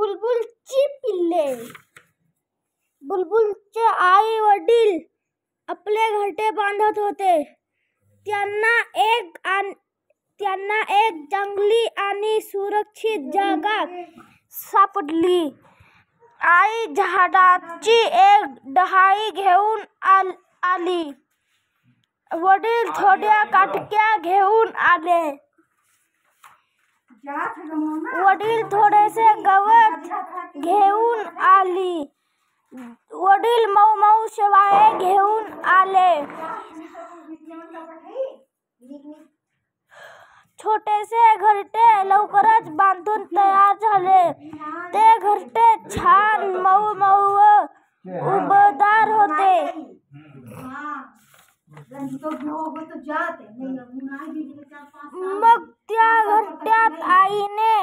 बुलबुलची पिल्ले. बुलबुलचे आई वडील आपले घरटे बांधत होते. त्यांना एक जंगली आणि सुरक्षित जागा सापडली. आई झाडाची एक डहाळी घेऊन आली. वडील थोड्या काटक्या घेऊन आले. वडील थोडेसे गवत घेऊन आली. वडील मऊ शेवाळे घेऊन आले. छोटेसे घरटे लवकरच बांधून तयार झाले. ते घरटे छान मऊ व उबदार होते. मग त्या घरट्यात आईने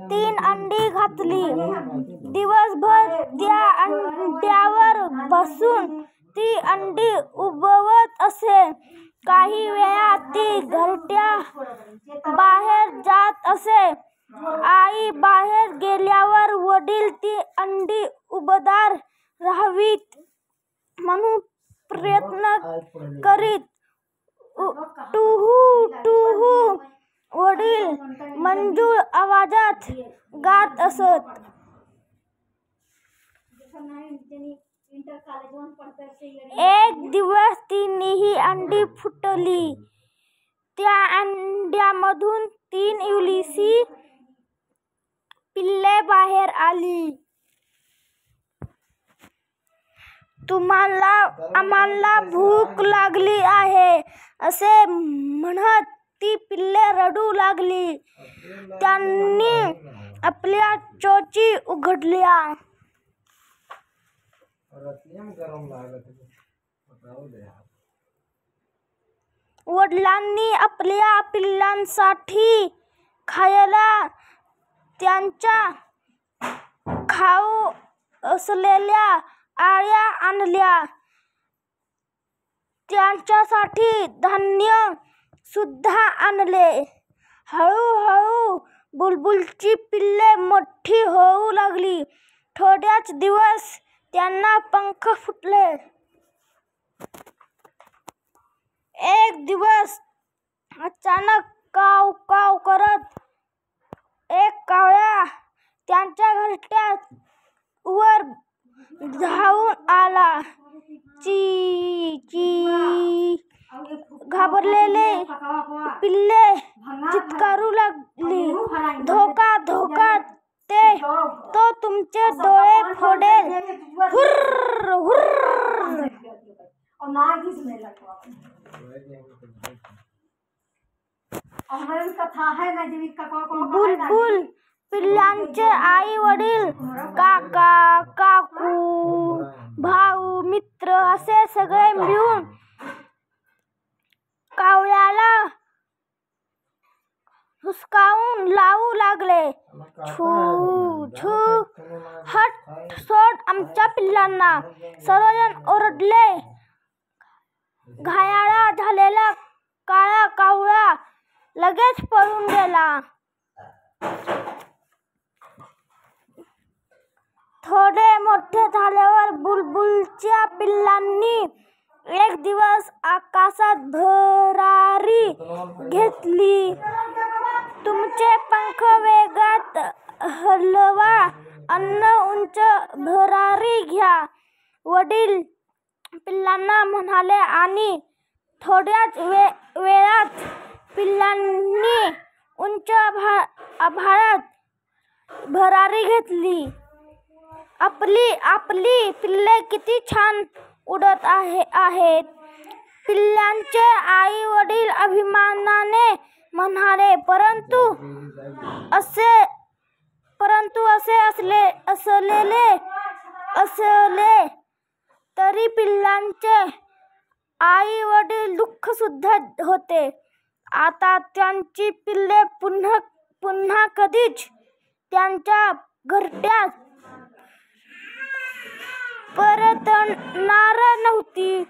3 अंडी घातली. दिवसभर त्या अंड्यावर बसून ती अंडी उबवत असे. काही वेळा ती घरट्या बाहेर जात असे. आई बाहेर गेल्यावर वडील ती अंडी उबदार राहावीत म्हणून प्रयत्न करीत. टुहू टुहू वडील मंजूळ आवाजात गात असत. एक दिवस तिन्ही अंडी फुटली. त्या अंड्यामधून 3 इवलीशी पिल्ले बाहेर आली. आम्हाला भूक लागली आहे असे म्हणत ती पिल्ले रडू लागली. त्यांनी आपल्या चोची उघडल्या. वडिलांनी आपल्या पिल्लांसाठी खायला त्यांच्या खाऊ असलेल्या अळ्या आणल्या. त्यांच्यासाठी धान्य सुद्धा आणले. हळूहळू बुलबुलची पिल्ले मोठी होऊ लागली. थोड्याच दिवस त्यांना पंख फुटले. एक दिवस अचानक काव काव करत एक कावळा त्यांच्या घरट्यावर धावून आला. ची ची घाबरलेले पिल्ले चित्कारू लागली. धोका धोका, तो तुमचे डोळे फोडेल. हुर्र हुर्र. बुलबुल पिल्लांचे आई वडील, काका काकू, भाऊ मित्र असे सगळे मिळून कावळ्याला हुसकावून लावू लागले. छू छू, हट, सोड आमच्या पिल्लांना. सर्वजण ओरडले. घायाळ झालेला काळा कावळा लगेच पळून गेला. थोडे मोठे झाल्यावर बुलबुलच्या पिल्लांनी एक दिवस आकाशात भरारी घेतली. तुमचे पंख वेगात हलवा, अन्न उंच भरारी घ्या, वडील पिल्लांना म्हणाले आणि थोड्याच वेळात पिल्लांनी उंच आभाळात भरारी घेतली. आपली पिल्ले किती छान उडत आहेत, पिल्लांचे आई वडील अभिमानाने म्हणाले. परंतु असे असले तरी पिल्लांचे आई वडील दुःख सुद्धा होते. आता त्यांची पिल्ले पुन्हा कधीच त्यांच्या घरट्यात परतणार नव्हती.